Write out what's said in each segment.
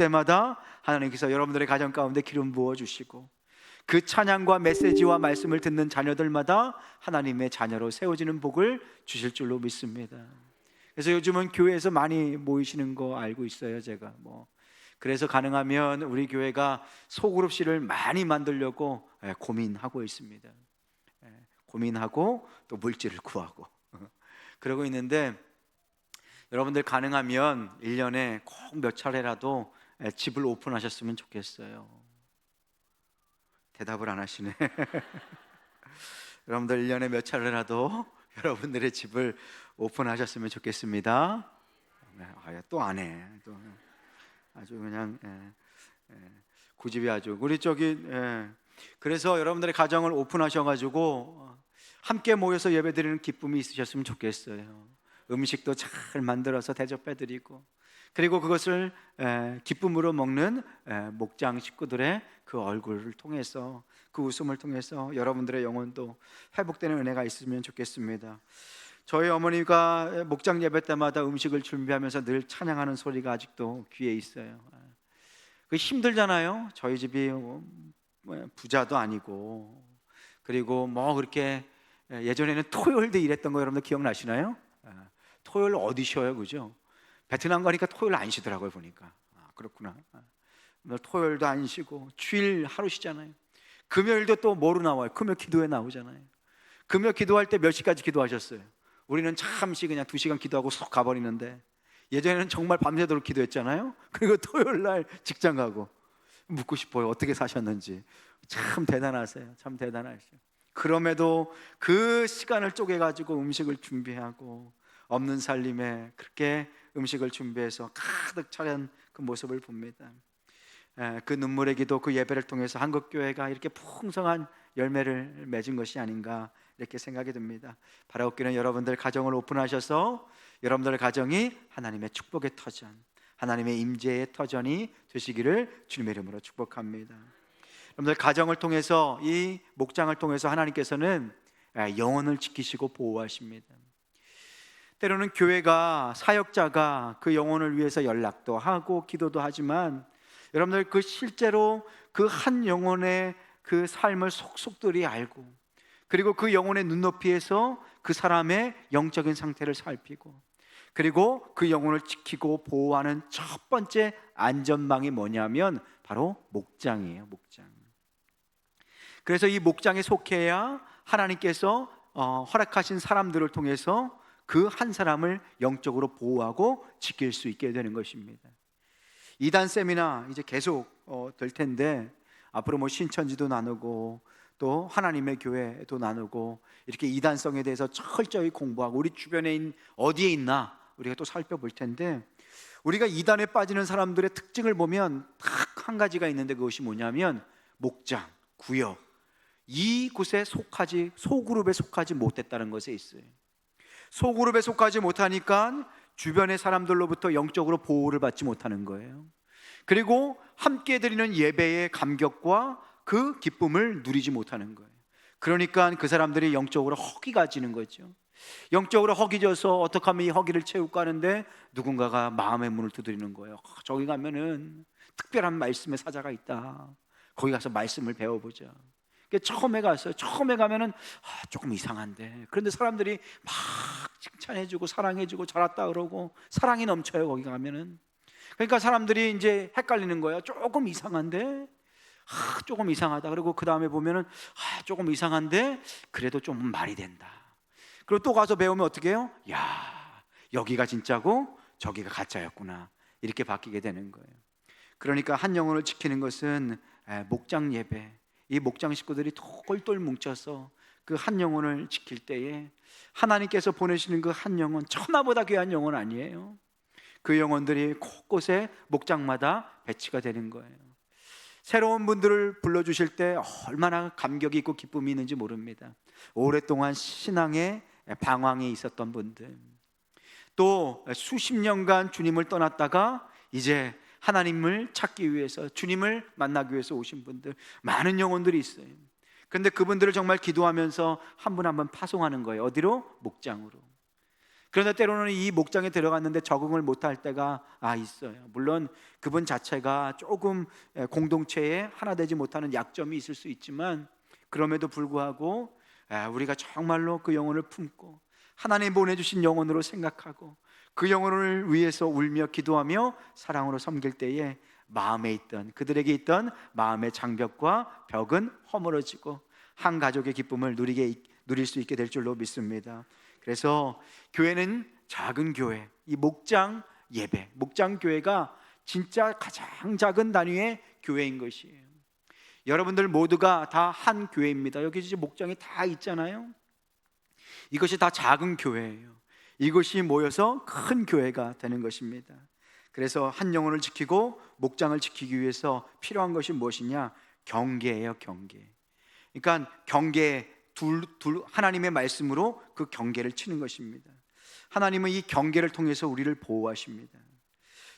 때마다 하나님께서 여러분들의 가정 가운데 기름 부어주시고, 그 찬양과 메시지와 말씀을 듣는 자녀들마다 하나님의 자녀로 세워지는 복을 주실 줄로 믿습니다. 그래서 요즘은 교회에서 많이 모이시는 거 알고 있어요. 제가 그래서 가능하면 우리 교회가 소그룹실을 많이 만들려고 고민하고 있습니다. 고민하고 또 물질을 구하고 그러고 있는데, 여러분들 가능하면 1년에 꼭 몇 차례라도 집을 오픈하셨으면 좋겠어요. 대답을 안 하시네. 여러분들 1년에 몇 차례라도 여러분들의 집을 오픈하셨으면 좋겠습니다. 또 안 해. 또 아주 그냥 고집이 아주. 우리 그래서 여러분들의 가정을 오픈하셔가지고 함께 모여서 예배드리는 기쁨이 있으셨으면 좋겠어요. 음식도 잘 만들어서 대접해드리고, 그리고 그것을 기쁨으로 먹는 목장 식구들의 그 얼굴을 통해서, 그 웃음을 통해서 여러분들의 영혼도 회복되는 은혜가 있으면 좋겠습니다. 저희 어머니가 목장 예배 때마다 음식을 준비하면서 늘 찬양하는 소리가 아직도 귀에 있어요. 그 힘들잖아요. 저희 집이 부자도 아니고, 그리고 그렇게 예전에는 토요일도 일했던 거 여러분들 기억나시나요? 토요일 어디 쉬어요, 그죠? 베트남 가니까 토요일 안 쉬더라고요, 보니까. 그렇구나. 토요일도 안 쉬고 주일 하루 쉬잖아요. 금요일도 또 뭐로 나와요? 금요 기도회 나오잖아요. 금요 기도할 때 몇 시까지 기도하셨어요? 우리는 잠시 그냥 2시간 기도하고 쏙 가버리는데, 예전에는 정말 밤새도록 기도했잖아요. 그리고 토요일 날 직장 가고. 묻고 싶어요. 어떻게 사셨는지. 참 대단하세요. 참 대단하시죠. 그럼에도 그 시간을 쪼개가지고 음식을 준비하고 없는 살림에 그렇게 음식을 준비해서 가득 차린 그 모습을 봅니다. 그 눈물의 기도, 그 예배를 통해서 한국교회가 이렇게 풍성한 열매를 맺은 것이 아닌가 이렇게 생각이 듭니다. 바라옵기는 여러분들 가정을 오픈하셔서 여러분들 가정이 하나님의 축복의 터전, 하나님의 임재의 터전이 되시기를 주님의 이름으로 축복합니다. 여러분들 가정을 통해서, 이 목장을 통해서 하나님께서는 영혼을 지키시고 보호하십니다. 때로는 교회가, 사역자가 그 영혼을 위해서 연락도 하고 기도도 하지만, 여러분들 그 실제로 그 한 영혼의 그 삶을 속속들이 알고, 그리고 그 영혼의 눈높이에서 그 사람의 영적인 상태를 살피고, 그리고 그 영혼을 지키고 보호하는 첫 번째 안전망이 뭐냐면 바로 목장이에요. 목장. 그래서 이 목장에 속해야 하나님께서 허락하신 사람들을 통해서 그 한 사람을 영적으로 보호하고 지킬 수 있게 되는 것입니다. 이단 세미나 이제 계속 될 텐데, 앞으로 신천지도 나누고 또 하나님의 교회도 나누고, 이렇게 이단성에 대해서 철저히 공부하고 우리 주변에 어디에 있나 우리가 또 살펴볼 텐데, 우리가 이단에 빠지는 사람들의 특징을 보면 딱 한 가지가 있는데, 그것이 뭐냐면 목장, 구역, 이곳에 속하지, 소그룹에 속하지 못했다는 것에 있어요. 소그룹에 속하지 못하니까 주변의 사람들로부터 영적으로 보호를 받지 못하는 거예요. 그리고 함께 드리는 예배의 감격과 그 기쁨을 누리지 못하는 거예요. 그러니까 그 사람들이 영적으로 허기가 지는 거죠. 영적으로 허기져서 어떻게 하면 이 허기를 채울까 하는데, 누군가가 마음의 문을 두드리는 거예요. 저기 가면은 특별한 말씀의 사자가 있다. 거기 가서 말씀을 배워보자. 처음에 갔어요. 처음에 가면은 조금 이상한데, 그런데 사람들이 막 칭찬해주고 사랑해주고 잘 왔다 그러고 사랑이 넘쳐요. 거기 가면은. 그러니까 사람들이 이제 헷갈리는 거예요. 조금 이상한데, 조금 이상하다. 그리고 그 다음에 보면은 조금 이상한데 그래도 좀 말이 된다. 그리고 또 가서 배우면 어떻게 해요? 야, 여기가 진짜고 저기가 가짜였구나. 이렇게 바뀌게 되는 거예요. 그러니까 한 영혼을 지키는 것은 목장 예배, 이 목장 식구들이 똘똘 뭉쳐서 그 한 영혼을 지킬 때에 하나님께서 보내시는 그 한 영혼, 천하보다 귀한 영혼 아니에요. 그 영혼들이 곳곳에 목장마다 배치가 되는 거예요. 새로운 분들을 불러주실 때 얼마나 감격이 있고 기쁨이 있는지 모릅니다. 오랫동안 신앙의 방황에 있었던 분들, 또 수십 년간 주님을 떠났다가 이제 하나님을 찾기 위해서, 주님을 만나기 위해서 오신 분들, 많은 영혼들이 있어요. 그런데 그분들을 정말 기도하면서 한 분 한 분 파송하는 거예요. 어디로? 목장으로. 그런데 때로는 이 목장에 들어갔는데 적응을 못할 때가 있어요. 물론 그분 자체가 조금 공동체에 하나 되지 못하는 약점이 있을 수 있지만, 그럼에도 불구하고 우리가 정말로 그 영혼을 품고 하나님 보내주신 영혼으로 생각하고 그 영혼을 위해서 울며 기도하며 사랑으로 섬길 때에 마음에 있던, 그들에게 있던 마음의 장벽과 벽은 허물어지고 한 가족의 기쁨을 누릴 수 있게 될 줄로 믿습니다. 그래서 교회는 작은 교회, 이 목장 예배, 목장 교회가 진짜 가장 작은 단위의 교회인 것이에요. 여러분들 모두가 다 한 교회입니다. 여기 이제 목장이 다 있잖아요. 이것이 다 작은 교회예요. 이것이 모여서 큰 교회가 되는 것입니다. 그래서 한 영혼을 지키고 목장을 지키기 위해서 필요한 것이 무엇이냐? 경계예요, 경계. 그러니까 경계, 하나님의 말씀으로 그 경계를 치는 것입니다. 하나님은 이 경계를 통해서 우리를 보호하십니다.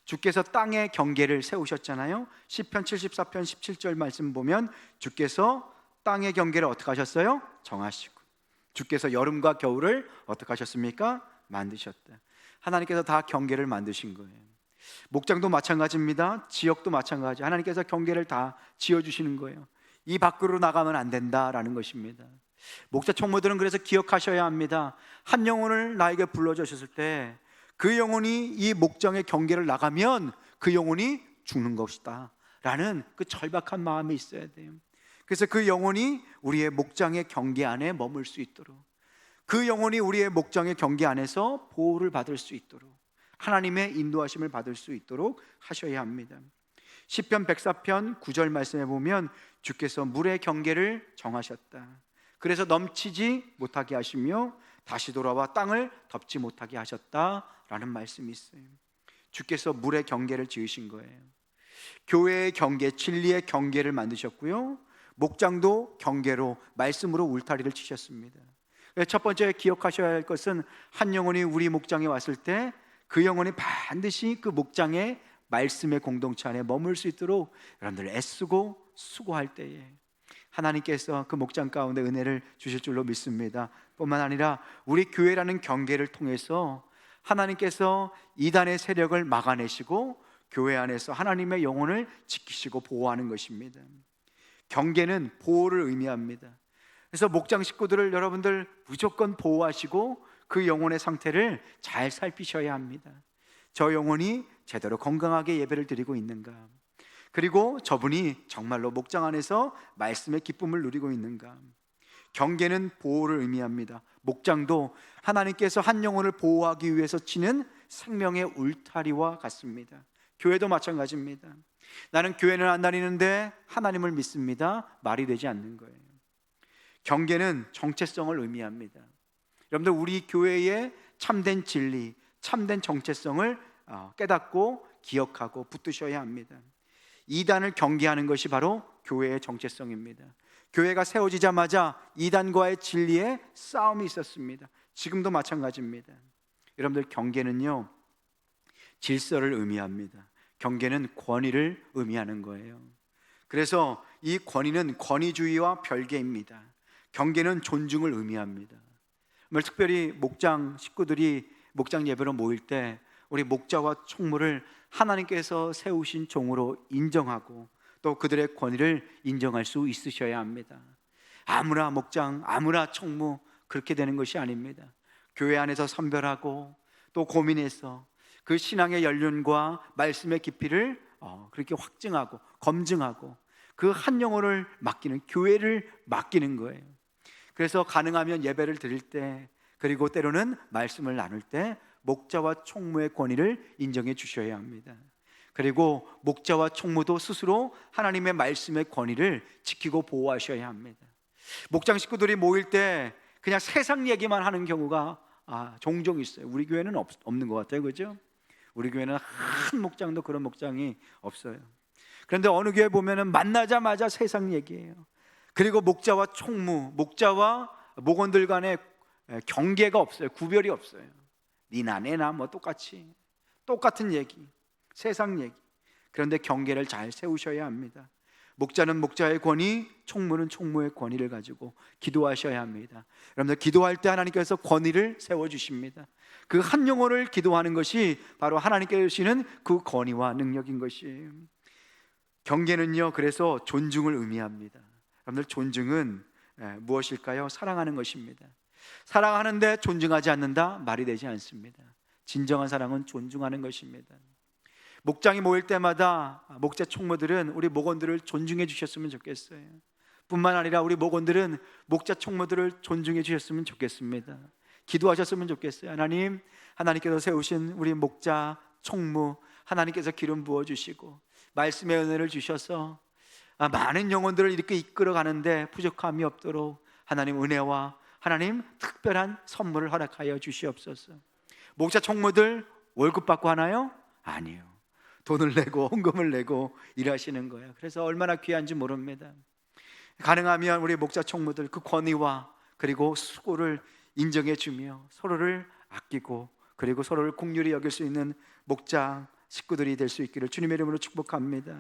주께서 땅의 경계를 세우셨잖아요. 시편 74편 17절 말씀 보면 주께서 땅의 경계를 어떻게 하셨어요? 정하시고, 주께서 여름과 겨울을 어떻게 하셨습니까? 만드셨다. 하나님께서 다 경계를 만드신 거예요. 목장도 마찬가지입니다. 지역도 마찬가지. 하나님께서 경계를 다 지어주시는 거예요. 이 밖으로 나가면 안 된다라는 것입니다. 목자 총무들은 그래서 기억하셔야 합니다. 한 영혼을 나에게 불러주셨을 때 그 영혼이 이 목장의 경계를 나가면 그 영혼이 죽는 것이다 라는 그 절박한 마음이 있어야 돼요. 그래서 그 영혼이 우리의 목장의 경계 안에 머물 수 있도록, 그 영혼이 우리의 목장의 경계 안에서 보호를 받을 수 있도록, 하나님의 인도하심을 받을 수 있도록 하셔야 합니다. 시편 104편 9절 말씀에 보면 주께서 물의 경계를 정하셨다. 그래서 넘치지 못하게 하시며 다시 돌아와 땅을 덮지 못하게 하셨다라는 말씀이 있어요. 주께서 물의 경계를 지으신 거예요. 교회의 경계, 진리의 경계를 만드셨고요, 목장도 경계로, 말씀으로 울타리를 치셨습니다. 첫 번째 기억하셔야 할 것은 한 영혼이 우리 목장에 왔을 때 그 영혼이 반드시 그 목장의 말씀의 공동체 안에 머물 수 있도록 여러분들 애쓰고 수고할 때에 하나님께서 그 목장 가운데 은혜를 주실 줄로 믿습니다. 뿐만 아니라 우리 교회라는 경계를 통해서 하나님께서 이단의 세력을 막아내시고 교회 안에서 하나님의 영혼을 지키시고 보호하는 것입니다. 경계는 보호를 의미합니다. 그래서 목장 식구들을 여러분들 무조건 보호하시고 그 영혼의 상태를 잘 살피셔야 합니다. 저 영혼이 제대로 건강하게 예배를 드리고 있는가, 그리고 저분이 정말로 목장 안에서 말씀의 기쁨을 누리고 있는가. 경계는 보호를 의미합니다. 목장도 하나님께서 한 영혼을 보호하기 위해서 치는 생명의 울타리와 같습니다. 교회도 마찬가지입니다. 나는 교회는 안 다니는데 하나님을 믿습니다, 말이 되지 않는 거예요. 경계는 정체성을 의미합니다. 여러분들, 우리 교회의 참된 진리, 참된 정체성을 깨닫고 기억하고 붙드셔야 합니다. 이단을 경계하는 것이 바로 교회의 정체성입니다. 교회가 세워지자마자 이단과의 진리의 싸움이 있었습니다. 지금도 마찬가지입니다. 여러분들, 경계는요 질서를 의미합니다. 경계는 권위를 의미하는 거예요. 그래서 이 권위는 권위주의와 별개입니다. 경계는 존중을 의미합니다. 특별히 목장 식구들이 목장 예배로 모일 때 우리 목자와 총무를 하나님께서 세우신 종으로 인정하고 또 그들의 권위를 인정할 수 있으셔야 합니다. 아무나 목장, 아무나 총무, 그렇게 되는 것이 아닙니다. 교회 안에서 선별하고 또 고민해서 그 신앙의 연륜과 말씀의 깊이를 그렇게 확증하고 검증하고 그 한 영혼을 맡기는, 교회를 맡기는 거예요. 그래서 가능하면 예배를 드릴 때, 그리고 때로는 말씀을 나눌 때 목자와 총무의 권위를 인정해 주셔야 합니다. 그리고 목자와 총무도 스스로 하나님의 말씀의 권위를 지키고 보호하셔야 합니다. 목장 식구들이 모일 때 그냥 세상 얘기만 하는 경우가 종종 있어요. 우리 교회는 없는 것 같아요, 그죠? 우리 교회는 한 목장도 그런 목장이 없어요. 그런데 어느 교회 보면은 만나자마자 세상 얘기예요. 그리고 목자와 총무, 목자와 목원들 간에 경계가 없어요. 구별이 없어요. 니나 내나 뭐 똑같은 얘기, 세상 얘기. 그런데 경계를 잘 세우셔야 합니다. 목자는 목자의 권위, 총무는 총무의 권위를 가지고 기도하셔야 합니다. 여러분들 기도할 때 하나님께서 권위를 세워주십니다. 그 한 영혼을 기도하는 것이 바로 하나님께서 주시는 그 권위와 능력인 것이에요. 경계는요, 그래서 존중을 의미합니다. 여러분들 존중은 무엇일까요? 사랑하는 것입니다. 사랑하는데 존중하지 않는다? 말이 되지 않습니다. 진정한 사랑은 존중하는 것입니다. 목장이 모일 때마다 목자 총무들은 우리 목원들을 존중해 주셨으면 좋겠어요. 뿐만 아니라 우리 목원들은 목자 총무들을 존중해 주셨으면 좋겠습니다. 기도하셨으면 좋겠어요. 하나님, 하나님께서 세우신 우리 목자 총무, 하나님께서 기름 부어주시고 말씀의 은혜를 주셔서 많은 영혼들을 이렇게 이끌어 가는데 부족함이 없도록 하나님 은혜와 하나님 특별한 선물을 허락하여 주시옵소서. 목자 총무들 월급 받고 하나요? 아니요. 돈을 내고 헌금을 내고 일하시는 거예요. 그래서 얼마나 귀한지 모릅니다. 가능하면 우리 목자 총무들 그 권위와 그리고 수고를 인정해 주며 서로를 아끼고 그리고 서로를 긍휼히 여길 수 있는 목자 식구들이 될 수 있기를 주님의 이름으로 축복합니다.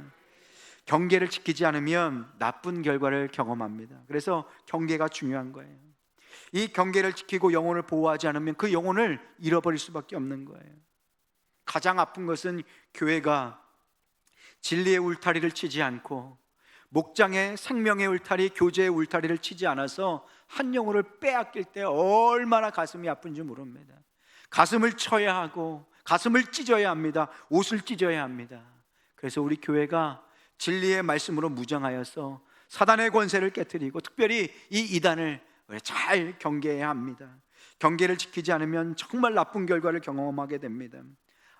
경계를 지키지 않으면 나쁜 결과를 경험합니다. 그래서 경계가 중요한 거예요. 이 경계를 지키고 영혼을 보호하지 않으면 그 영혼을 잃어버릴 수밖에 없는 거예요. 가장 아픈 것은 교회가 진리의 울타리를 치지 않고 목장의 생명의 울타리, 교제의 울타리를 치지 않아서 한 영혼을 빼앗길 때 얼마나 가슴이 아픈지 모릅니다. 가슴을 쳐야 하고 가슴을 찢어야 합니다. 옷을 찢어야 합니다. 그래서 우리 교회가 진리의 말씀으로 무장하여서 사단의 권세를 깨트리고 특별히 이 이단을 잘 경계해야 합니다. 경계를 지키지 않으면 정말 나쁜 결과를 경험하게 됩니다.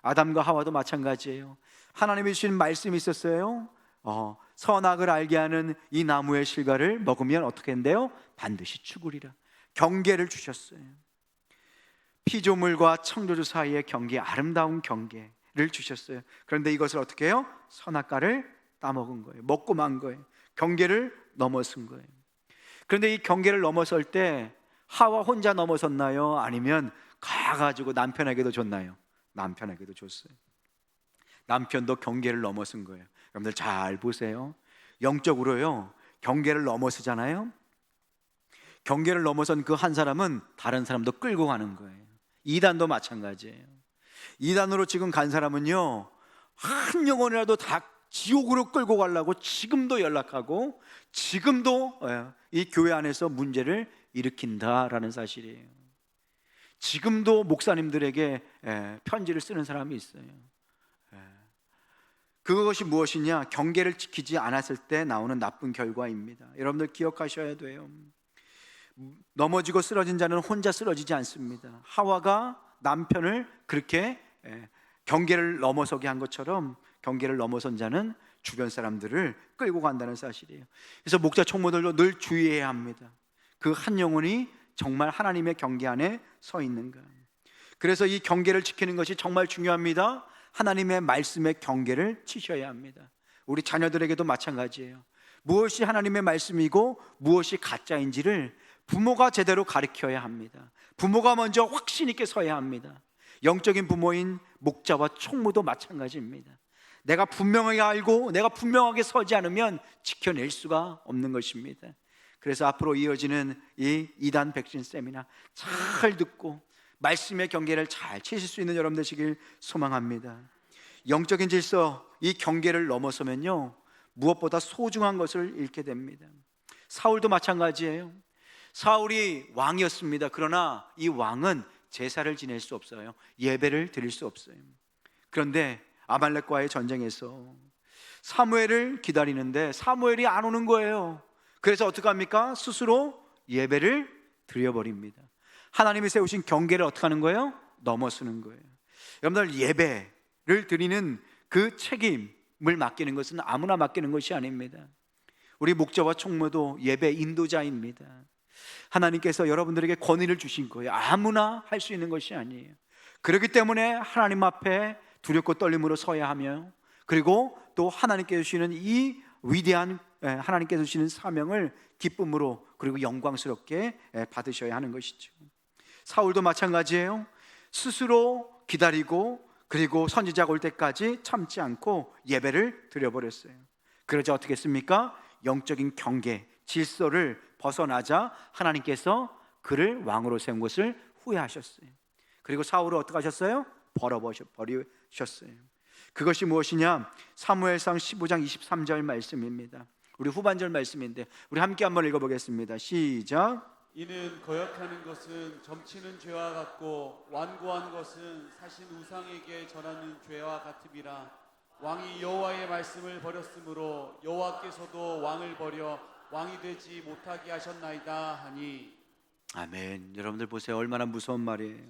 아담과 하와도 마찬가지예요. 하나님이 주신 말씀이 있었어요. 선악을 알게 하는 이 나무의 실과를 먹으면 어떻게 한대요? 반드시 죽으리라. 경계를 주셨어요. 피조물과 창조주 사이의 경계, 아름다운 경계를 주셨어요. 그런데 이것을 어떻게 해요? 선악과를 따먹은 거예요. 먹고 만 거예요. 경계를 넘어선 거예요. 그런데 이 경계를 넘어설 때 하와 혼자 넘어섰나요? 아니면 가가지고 남편에게도 줬나요? 남편에게도 줬어요. 남편도 경계를 넘어선 거예요. 여러분들 잘 보세요. 영적으로요, 경계를 넘어서잖아요. 경계를 넘어선 그 한 사람은 다른 사람도 끌고 가는 거예요. 이단도 마찬가지예요. 이단으로 지금 간 사람은요, 한 영혼이라도 다 지옥으로 끌고 가려고 지금도 연락하고 지금도 이 교회 안에서 문제를 일으킨다라는 사실이에요. 지금도 목사님들에게 편지를 쓰는 사람이 있어요. 그것이 무엇이냐? 경계를 지키지 않았을 때 나오는 나쁜 결과입니다. 여러분들 기억하셔야 돼요. 넘어지고 쓰러진 자는 혼자 쓰러지지 않습니다. 하와가 남편을 그렇게 경계를 넘어서게 한 것처럼 경계를 넘어선 자는 주변 사람들을 끌고 간다는 사실이에요. 그래서 목자 총무들도 늘 주의해야 합니다. 그 한 영혼이 정말 하나님의 경계 안에 서 있는가. 그래서 이 경계를 지키는 것이 정말 중요합니다. 하나님의 말씀의 경계를 치셔야 합니다. 우리 자녀들에게도 마찬가지예요. 무엇이 하나님의 말씀이고 무엇이 가짜인지를 부모가 제대로 가르쳐야 합니다. 부모가 먼저 확신 있게 서야 합니다. 영적인 부모인 목자와 총무도 마찬가지입니다. 내가 분명하게 알고 내가 분명하게 서지 않으면 지켜낼 수가 없는 것입니다. 그래서 앞으로 이어지는 이 이단 백신 세미나 잘 듣고 말씀의 경계를 잘 치실 수 있는 여러분 되시길 소망합니다. 영적인 질서, 이 경계를 넘어서면요, 무엇보다 소중한 것을 잃게 됩니다. 사울도 마찬가지예요. 사울이 왕이었습니다. 그러나 이 왕은 제사를 지낼 수 없어요. 예배를 드릴 수 없어요. 그런데 아말렉과의 전쟁에서 사무엘을 기다리는데 사무엘이 안 오는 거예요. 그래서 어떻게 합니까? 스스로 예배를 드려버립니다. 하나님이 세우신 경계를 어떻게 하는 거예요? 넘어서는 거예요. 여러분들, 예배를 드리는 그 책임을 맡기는 것은 아무나 맡기는 것이 아닙니다. 우리 목자와 총무도 예배 인도자입니다. 하나님께서 여러분들에게 권위를 주신 거예요. 아무나 할 수 있는 것이 아니에요. 그렇기 때문에 하나님 앞에 두렵고 떨림으로 서야 하며, 그리고 또 하나님께서 주시는 이 위대한 하나님께서 주시는 사명을 기쁨으로 그리고 영광스럽게 받으셔야 하는 것이죠. 사울도 마찬가지예요. 스스로 기다리고 그리고 선지자가 올 때까지 참지 않고 예배를 드려버렸어요. 그러자 어떻게 했습니까? 영적인 경계, 질서를 벗어나자 하나님께서 그를 왕으로 세운 것을 후회하셨어요. 그리고 사울을 어떻게 하셨어요? 버리셨어요. 그것이 무엇이냐? 사무엘상 15장 23절 말씀입니다. 우리 후반절 말씀인데 우리 함께 한번 읽어보겠습니다. 시작. 이는 거역하는 것은 점치는 죄와 같고 완고한 것은 사신 우상에게 전하는 죄와 같음이라. 왕이 여호와의 말씀을 버렸으므로 여호와께서도 왕을 버려 왕이 되지 못하게 하셨나이다 하니. 아멘. 여러분들 보세요. 얼마나 무서운 말이에요.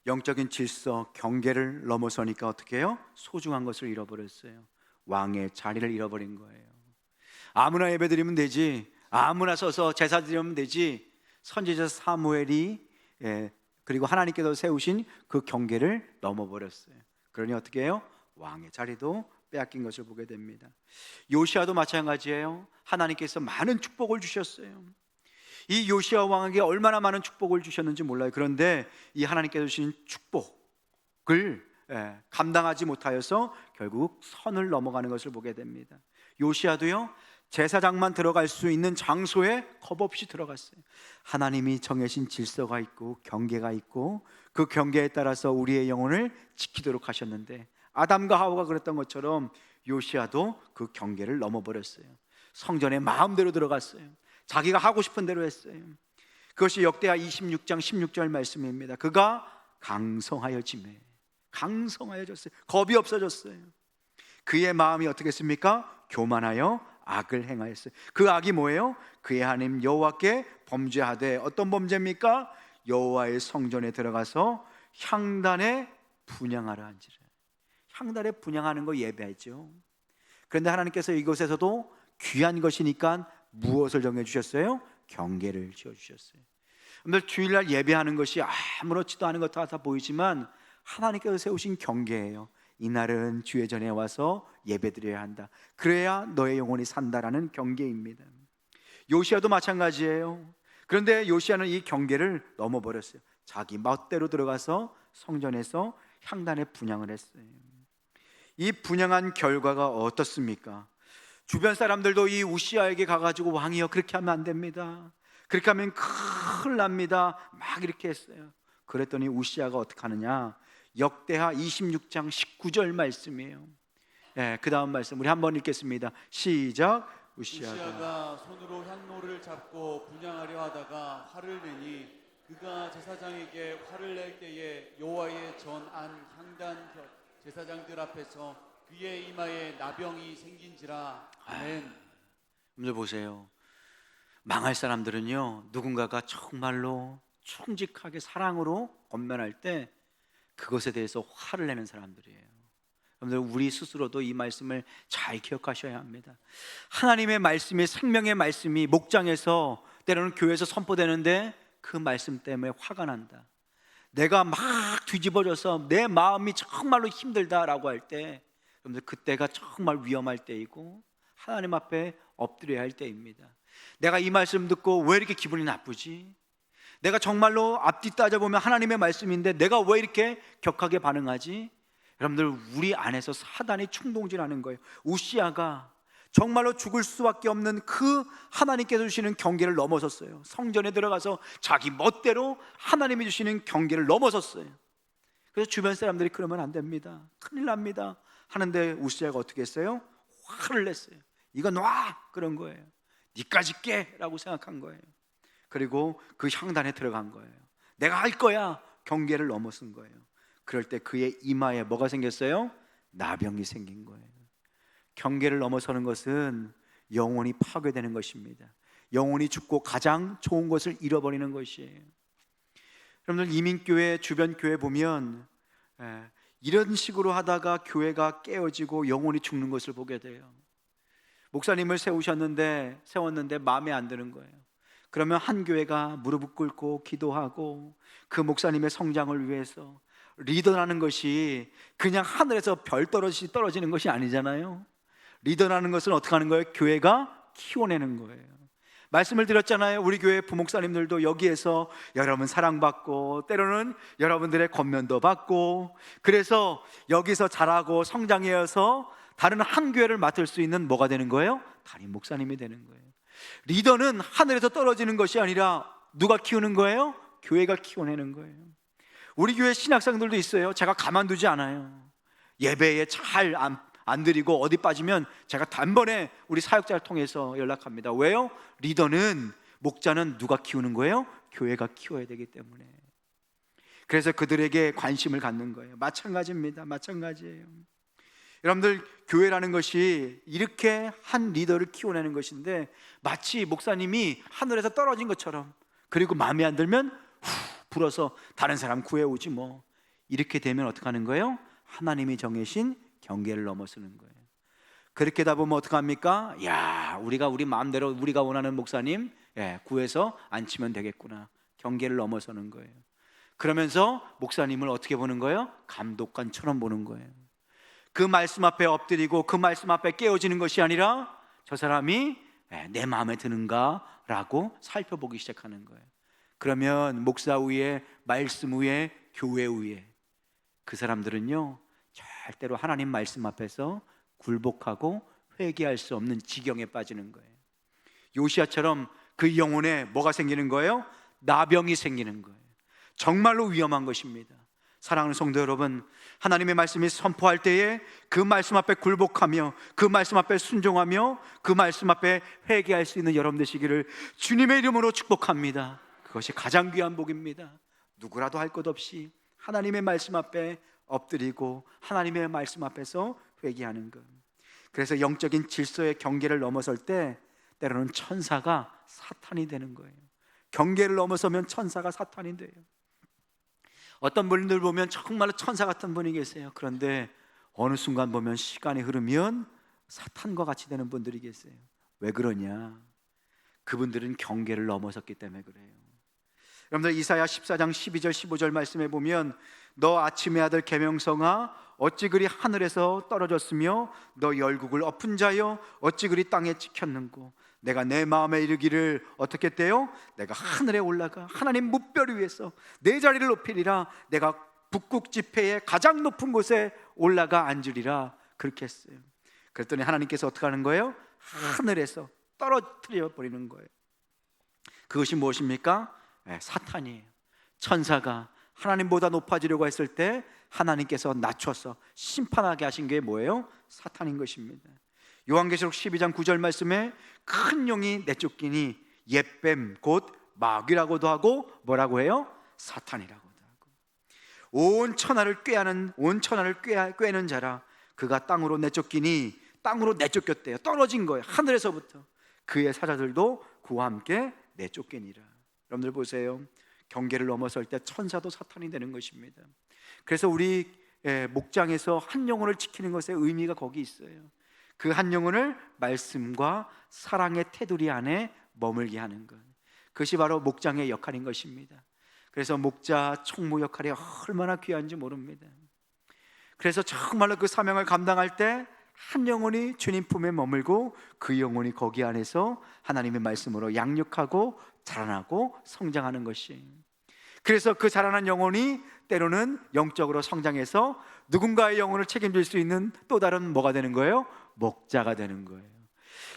영적인 질서, 경계를 넘어서니까 어떻게 해요? 소중한 것을 잃어버렸어요. 왕의 자리를 잃어버린 거예요. 아무나 예배드리면 되지, 아무나 서서 제사 드리면 되지. 선지자 사무엘이 그리고 하나님께서 세우신 그 경계를 넘어버렸어요. 그러니 어떻게 해요? 왕의 자리도 빼앗긴 것을 보게 됩니다. 요시아도 마찬가지예요. 하나님께서 많은 축복을 주셨어요. 이 요시아 왕에게 얼마나 많은 축복을 주셨는지 몰라요. 그런데 이 하나님께서 주신 축복을 감당하지 못하여서 결국 선을 넘어가는 것을 보게 됩니다. 요시아도요, 제사장만 들어갈 수 있는 장소에 겁없이 들어갔어요. 하나님이 정해진 질서가 있고 경계가 있고 그 경계에 따라서 우리의 영혼을 지키도록 하셨는데 아담과 하와가 그랬던 것처럼 요시아도 그 경계를 넘어버렸어요. 성전에 마음대로 들어갔어요. 자기가 하고 싶은 대로 했어요. 그것이 역대하 26장 16절 말씀입니다. 그가 강성하여지매, 강성하여졌어요. 겁이 없어졌어요. 그의 마음이 어떻게 했습니까? 교만하여 악을 행하였어요. 그 악이 뭐예요? 그의 하나님 여호와께 범죄하되, 어떤 범죄입니까? 여호와의 성전에 들어가서 향단에 분향하라 한지라. 향단에 분향하는 거 예배했죠. 그런데 하나님께서 이곳에서도 귀한 것이니까 무엇을 정해주셨어요? 경계를 지어주셨어요. 여러분들 주일날 예배하는 것이 아무렇지도 않은 것 같아 보이지만 하나님께서 세우신 경계예요. 이날은 주의 전에 와서 예배드려야 한다. 그래야 너의 영혼이 산다라는 경계입니다. 요시아도 마찬가지예요. 그런데 요시아는 이 경계를 넘어버렸어요. 자기 멋대로 들어가서 성전에서 향단에 분향을 했어요. 이 분향한 결과가 어떻습니까? 주변 사람들도 이 우시아에게 가가지고 왕이여 그렇게 하면 안 됩니다, 그렇게 하면 큰일 납니다, 막 이렇게 했어요. 그랬더니 우시아가 어떻게 하느냐? 역대하 26장 19절 말씀이에요. 그 다음 말씀 우리 한번 읽겠습니다. 시작. 우시아가 손으로 향로를 잡고 분향하려 하다가 화를 내니 그가 제사장에게 화를 낼 때에 여호와의 전안 향단 제사장들 앞에서 그의 이마에 나병이 생긴지라. 아멘. 여러분들 보세요. 망할 사람들은요, 누군가가 정말로 충직하게 사랑으로 권면할 때 그것에 대해서 화를 내는 사람들이에요. 여러분들 우리 스스로도 이 말씀을 잘 기억하셔야 합니다. 하나님의 말씀이, 생명의 말씀이 목장에서 때로는 교회에서 선포되는데 그 말씀 때문에 화가 난다, 내가 막 뒤집어져서 내 마음이 정말로 힘들다라고 할 때, 여러분들 그때가 정말 위험할 때이고 하나님 앞에 엎드려야 할 때입니다. 내가 이 말씀 듣고 왜 이렇게 기분이 나쁘지? 내가 정말로 앞뒤 따져보면 하나님의 말씀인데 내가 왜 이렇게 격하게 반응하지? 여러분들 우리 안에서 사단이 충동질하는 거예요. 우시아가 정말로 죽을 수밖에 없는 그 하나님께서 주시는 경계를 넘어섰어요. 성전에 들어가서 자기 멋대로 하나님이 주시는 경계를 넘어섰어요. 그래서 주변 사람들이 그러면 안 됩니다, 큰일 납니다 하는데 우시아가 어떻게 했어요? 화를 냈어요. 이거 놔! 그런 거예요. 니까지 깨! 라고 생각한 거예요. 그리고 그 향단에 들어간 거예요. 내가 할 거야! 경계를 넘어선 거예요. 그럴 때 그의 이마에 뭐가 생겼어요? 나병이 생긴 거예요. 경계를 넘어서는 것은 영혼이 파괴되는 것입니다. 영혼이 죽고 가장 좋은 것을 잃어버리는 것이에요. 여러분들 이민교회, 주변 교회 보면 이런 식으로 하다가 교회가 깨어지고 영혼이 죽는 것을 보게 돼요. 목사님을 세웠는데 마음에 안 드는 거예요. 그러면 한 교회가 무릎을 꿇고 기도하고 그 목사님의 성장을 위해서, 리더라는 것이 그냥 하늘에서 별 떨어지는 것이 아니잖아요. 리더라는 것은 어떻게 하는 거예요? 교회가 키워내는 거예요. 말씀을 드렸잖아요. 우리 교회 부목사님들도 여기에서 여러분 사랑받고 때로는 여러분들의 권면도 받고, 그래서 여기서 자라고 성장해서 다른 한 교회를 맡을 수 있는 뭐가 되는 거예요? 담임 목사님이 되는 거예요. 리더는 하늘에서 떨어지는 것이 아니라 누가 키우는 거예요? 교회가 키워내는 거예요. 우리 교회 신학생들도 있어요. 제가 가만두지 않아요. 예배에 잘 안 드리고 어디 빠지면 제가 단번에 우리 사역자를 통해서 연락합니다. 왜요? 리더는, 목자는 누가 키우는 거예요? 교회가 키워야 되기 때문에. 그래서 그들에게 관심을 갖는 거예요. 마찬가지입니다. 마찬가지예요. 여러분들, 교회라는 것이 이렇게 한 리더를 키워내는 것인데, 마치 목사님이 하늘에서 떨어진 것처럼, 그리고 마음에 안 들면 불어서 다른 사람 구해오지 뭐. 이렇게 되면 어떻게 하는 거예요? 하나님이 정해신 경계를 넘어서는 거예요. 그렇게 다 보면 어떻게 합니까? 야, 우리가 우리 마음대로 우리가 원하는 목사님 구해서 앉히면 되겠구나. 경계를 넘어서는 거예요. 그러면서 목사님을 어떻게 보는 거예요? 감독관처럼 보는 거예요. 그 말씀 앞에 엎드리고 그 말씀 앞에 깨어지는 것이 아니라 저 사람이 내 마음에 드는가? 라고 살펴보기 시작하는 거예요. 그러면 목사 위에, 말씀 위에, 교회 위에 그 사람들은요, 절대로 하나님 말씀 앞에서 굴복하고 회개할 수 없는 지경에 빠지는 거예요. 요시야처럼 그 영혼에 뭐가 생기는 거예요? 나병이 생기는 거예요. 정말로 위험한 것입니다. 사랑하는 성도 여러분, 하나님의 말씀이 선포할 때에 그 말씀 앞에 굴복하며 그 말씀 앞에 순종하며 그 말씀 앞에 회개할 수 있는 여러분 되시기를 주님의 이름으로 축복합니다. 그것이 가장 귀한 복입니다. 누구라도 할 것 없이 하나님의 말씀 앞에 엎드리고 하나님의 말씀 앞에서 회개하는 것. 그래서 영적인 질서의 경계를 넘어설 때 때로는 천사가 사탄이 되는 거예요. 경계를 넘어서면 천사가 사탄이 돼요. 어떤 분들 보면 정말로 천사 같은 분이 계세요. 그런데 어느 순간 보면 시간이 흐르면 사탄과 같이 되는 분들이 계세요. 왜 그러냐? 그분들은 경계를 넘어섰기 때문에 그래요. 여러분들, 이사야 14장 12절 15절 말씀에 보면 너 아침의 아들 계명성아 어찌 그리 하늘에서 떨어졌으며 너 열국을 엎은 자여 어찌 그리 땅에 찍혔는고 내가 내 마음에 이르기를 어떻게 했대요? 내가 하늘에 올라가 하나님 무별 위에서 내 자리를 높이리라. 내가 북극 지폐의 가장 높은 곳에 올라가 앉으리라. 그렇게 했어요. 그랬더니 하나님께서 어떻게 하는 거예요? 하늘에서 떨어뜨려 버리는 거예요. 그것이 무엇입니까? 사탄이에요. 천사가 하나님보다 높아지려고 했을 때 하나님께서 낮춰서 심판하게 하신 게 뭐예요? 사탄인 것입니다. 요한계시록 12장 9절 말씀에 큰 용이 내쫓기니 옛뱀 곧 마귀라고도 하고 뭐라고 해요? 사탄이라고도 하고 온 천하를 꾀는 자라. 그가 땅으로 내쫓기니 땅으로 내쫓겼대요. 떨어진 거예요. 하늘에서부터. 그의 사자들도 그와 함께 내쫓기니라. 여러분들 보세요. 경계를 넘어설 때 천사도 사탄이 되는 것입니다. 그래서 우리 목장에서 한 영혼을 지키는 것의 의미가 거기 있어요. 그 한 영혼을 말씀과 사랑의 테두리 안에 머물게 하는 것, 그것이 바로 목장의 역할인 것입니다. 그래서 목자, 총무 역할이 얼마나 귀한지 모릅니다. 그래서 정말로 그 사명을 감당할 때 한 영혼이 주님 품에 머물고 그 영혼이 거기 안에서 하나님의 말씀으로 양육하고 자라나고 성장하는 것이, 그래서 그 자라난 영혼이 때로는 영적으로 성장해서 누군가의 영혼을 책임질 수 있는 또 다른 뭐가 되는 거예요? 목자가 되는 거예요.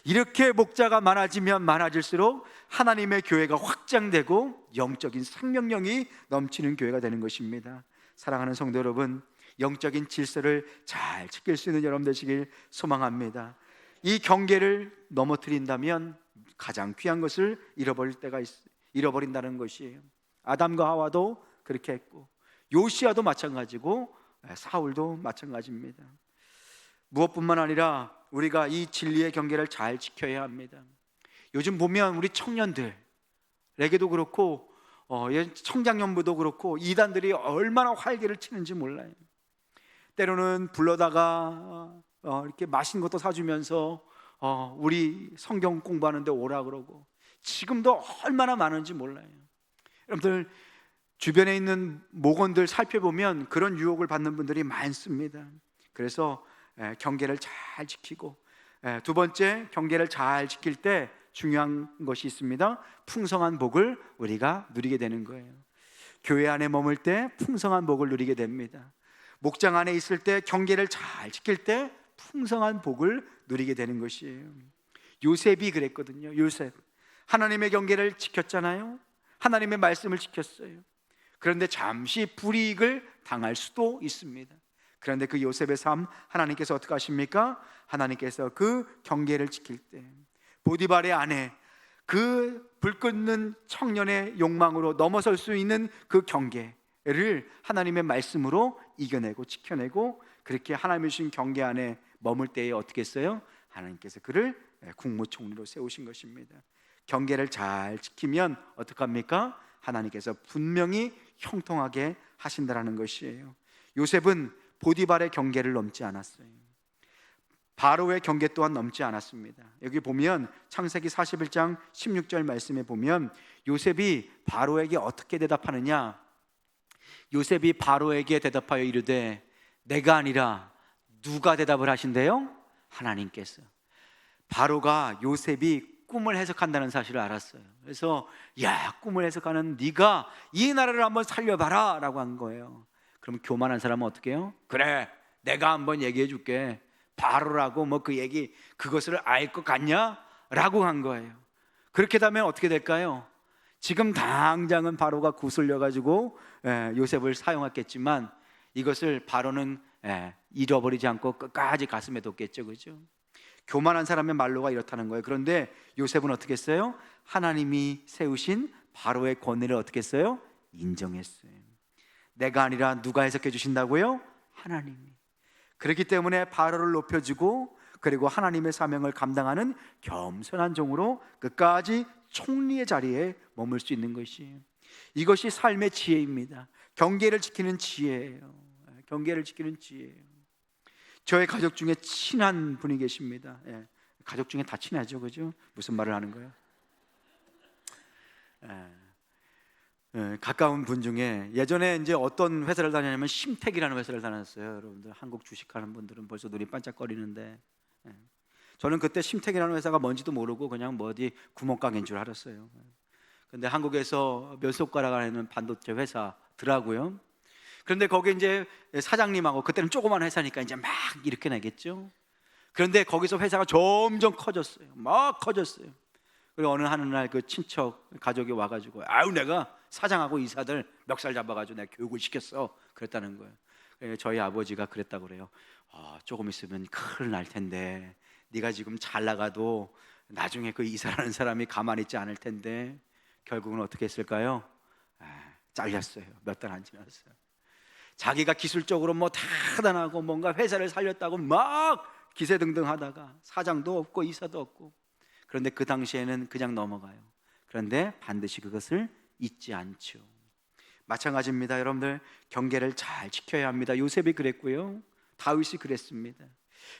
이렇게 목자가 많아지면 많아질수록 하나님의 교회가 확장되고 영적인 생명력이 넘치는 교회가 되는 것입니다. 사랑하는 성도 여러분, 영적인 질서를 잘 지킬 수 있는 여러분 되시길 소망합니다. 이 경계를 넘어뜨린다면 가장 귀한 것을 잃어버린다는 것이에요. 아담과 하와도 그렇게 했고 요시야도 마찬가지고 사울도 마찬가지입니다. 무엇뿐만 아니라 우리가 이 진리의 경계를 잘 지켜야 합니다. 요즘 보면 우리 청년들에게도 그렇고 청장년부도 그렇고 이단들이 얼마나 활개를 치는지 몰라요. 때로는 불러다가 이렇게 맛있는 것도 사주면서 우리 성경 공부하는데 오라 그러고, 지금도 얼마나 많은지 몰라요. 여러분들 주변에 있는 목원들 살펴보면 그런 유혹을 받는 분들이 많습니다. 그래서 경계를 잘 지키고, 두 번째, 경계를 잘 지킬 때 중요한 것이 있습니다. 풍성한 복을 우리가 누리게 되는 거예요. 교회 안에 머물 때 풍성한 복을 누리게 됩니다. 목장 안에 있을 때 경계를 잘 지킬 때 풍성한 복을 누리게 되는 것이에요. 요셉이 그랬거든요. 요셉 하나님의 경계를 지켰잖아요. 하나님의 말씀을 지켰어요. 그런데 잠시 불이익을 당할 수도 있습니다. 그런데 그 요셉의 삶 하나님께서 어떻게 하십니까? 하나님께서 그 경계를 지킬 때 보디발의 아내, 그 불끓는 청년의 욕망으로 넘어설 수 있는 그 경계를 하나님의 말씀으로 이겨내고 지켜내고, 그렇게 하나님이 주신 경계 안에 머물 때에 어떻게 했어요? 하나님께서 그를 국무총리로 세우신 것입니다. 경계를 잘 지키면 어떡합니까? 하나님께서 분명히 형통하게 하신다라는 것이에요. 요셉은 보디발의 경계를 넘지 않았어요. 바로의 경계 또한 넘지 않았습니다. 여기 보면 창세기 41장 16절 말씀에 보면 요셉이 바로에게 어떻게 대답하느냐? 요셉이 바로에게 대답하여 이르되, 내가 아니라 누가 대답을 하신대요? 하나님께서. 바로가 요셉이 꿈을 해석한다는 사실을 알았어요. 그래서 야, 꿈을 해석하는 네가 이 나라를 한번 살려봐라 라고 한 거예요. 그럼 교만한 사람은 어떻게 해요? 그래, 내가 한번 얘기해 줄게. 바로라고 뭐 그 얘기 그것을 알 것 같냐? 라고 한 거예요. 그렇게 되면 어떻게 될까요? 지금 당장은 바로가 구슬려 가지고 요셉을 사용했겠지만 이것을 바로는 잃어버리지 않고 끝까지 가슴에 뒀겠죠. 그죠? 교만한 사람의 말로가 이렇다는 거예요. 그런데 요셉은 어떻게 했어요? 하나님이 세우신 바로의 권위를 어떻게 했어요? 인정했어요. 내가 아니라 누가 해석해 주신다고요? 하나님이. 그렇기 때문에 바로를 높여주고, 그리고 하나님의 사명을 감당하는 겸손한 종으로 끝까지 총리의 자리에 머물 수 있는 것이에요. 이것이 삶의 지혜입니다. 경계를 지키는 지혜예요. 경계를 지키는 지혜예요. 저의 가족 중에 친한 분이 계십니다. 가족 중에 다 친하죠, 그죠? 무슨 말을 하는 거예요? 가까운 분 중에 예전에 이제 어떤 회사를 다녔냐면 심택이라는 회사를 다녔어요. 여러분들 한국 주식하는 분들은 벌써 눈이 반짝거리는데, 저는 그때 심택이라는 회사가 뭔지도 모르고 그냥 뭐 어디 구멍가게인 줄 알았어요. 근데 한국에서 몇 손가락 안에 있는 반도체 회사더라고요. 그런데 거기 이제 사장님하고, 그때는 조그만 회사니까 이제 막 이렇게 내겠죠. 그런데 거기서 회사가 점점 커졌어요. 막 커졌어요. 그리고 어느 날 그 친척 가족이 와가지고, 아유, 내가 사장하고 이사들 멱살 잡아가지고 내가 교육을 시켰어, 그랬다는 거예요. 저희 아버지가 그랬다고 그래요. 조금 있으면 큰일 날 텐데, 네가 지금 잘 나가도 나중에 그 이사라는 사람이 가만히 있지 않을 텐데. 결국은 어떻게 했을까요? 잘렸어요. 몇 달 안 지났어요. 자기가 기술적으로 뭐 대단하고 뭔가 회사를 살렸다고 막 기세등등하다가 사장도 없고 이사도 없고, 그런데 그 당시에는 그냥 넘어가요. 그런데 반드시 그것을 잊지 않죠. 마찬가지입니다. 여러분들, 경계를 잘 지켜야 합니다. 요셉이 그랬고요, 다윗이 그랬습니다.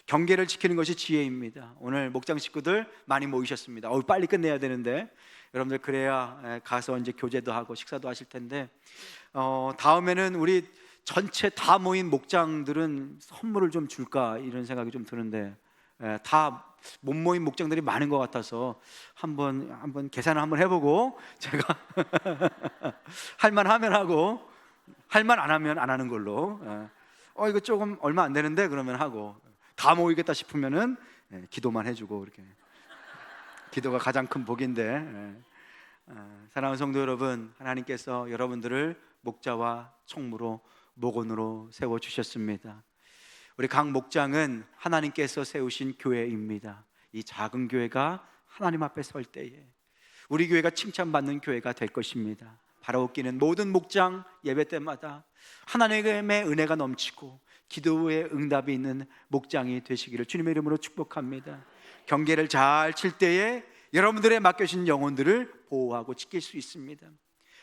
경계를 지키는 것이 지혜입니다. 오늘 목장 식구들 많이 모이셨습니다. 빨리 끝내야 되는데, 여러분들 그래야 가서 이제 교제도 하고 식사도 하실 텐데, 다음에는 우리 전체 다 모인 목장들은 선물을 좀 줄까 이런 생각이 좀 드는데, 다 못 모인 목장들이 많은 것 같아서 한번 계산을 한번 해보고, 제가 할 만하면 하고, 할 만 안 하면 안 하는 걸로. 이거 조금 얼마 안 되는데 그러면 하고, 다 모이겠다 싶으면은 기도만 해주고, 이렇게. 기도가 가장 큰 복인데, 사랑하는 성도 여러분, 하나님께서 여러분들을 목자와 총무로, 목원으로 세워주셨습니다. 우리 각 목장은 하나님께서 세우신 교회입니다. 이 작은 교회가 하나님 앞에 설 때에 우리 교회가 칭찬받는 교회가 될 것입니다. 바라옵기는 모든 목장 예배 때마다 하나님의 은혜가 넘치고 기도의 응답이 있는 목장이 되시기를 주님의 이름으로 축복합니다. 경계를 잘 칠 때에 여러분들의 맡겨진 영혼들을 보호하고 지킬 수 있습니다.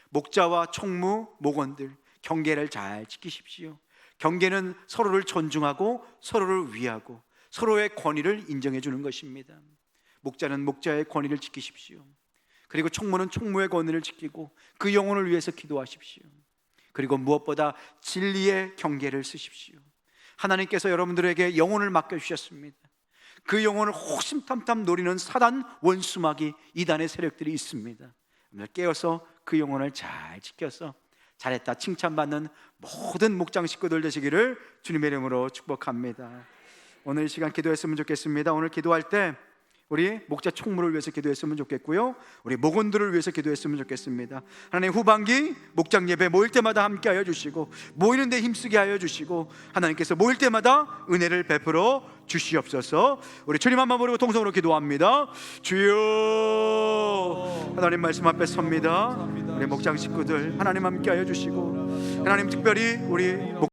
목자와 총무, 목원들, 경계를 잘 지키십시오. 경계는 서로를 존중하고 서로를 위하고 서로의 권위를 인정해 주는 것입니다. 목자는 목자의 권위를 지키십시오. 그리고 총무는 총무의 권위를 지키고 그 영혼을 위해서 기도하십시오. 그리고 무엇보다 진리의 경계를 쓰십시오. 하나님께서 여러분들에게 영혼을 맡겨주셨습니다. 그 영혼을 호심탐탐 노리는 사단, 원수마귀, 이단의 세력들이 있습니다. 깨어서 그 영혼을 잘 지켜서 잘했다 칭찬받는 모든 목장 식구들 되시기를 주님의 이름으로 축복합니다. 오늘 이 시간 기도했으면 좋겠습니다. 오늘 기도할 때 우리 목자 총무를 위해서 기도했으면 좋겠고요, 우리 목원들을 위해서 기도했으면 좋겠습니다. 하나님, 후반기 목장 예배 모일 때마다 함께 하여 주시고, 모이는 데 힘쓰게 하여 주시고, 하나님께서 모일 때마다 은혜를 베풀어 주시옵소서. 우리 주님 한번 부르고 통성으로 기도합니다. 주여. 하나님 말씀 앞에 섭니다. 우리 목장 식구들 하나님 함께 하여 주시고, 하나님 특별히 우리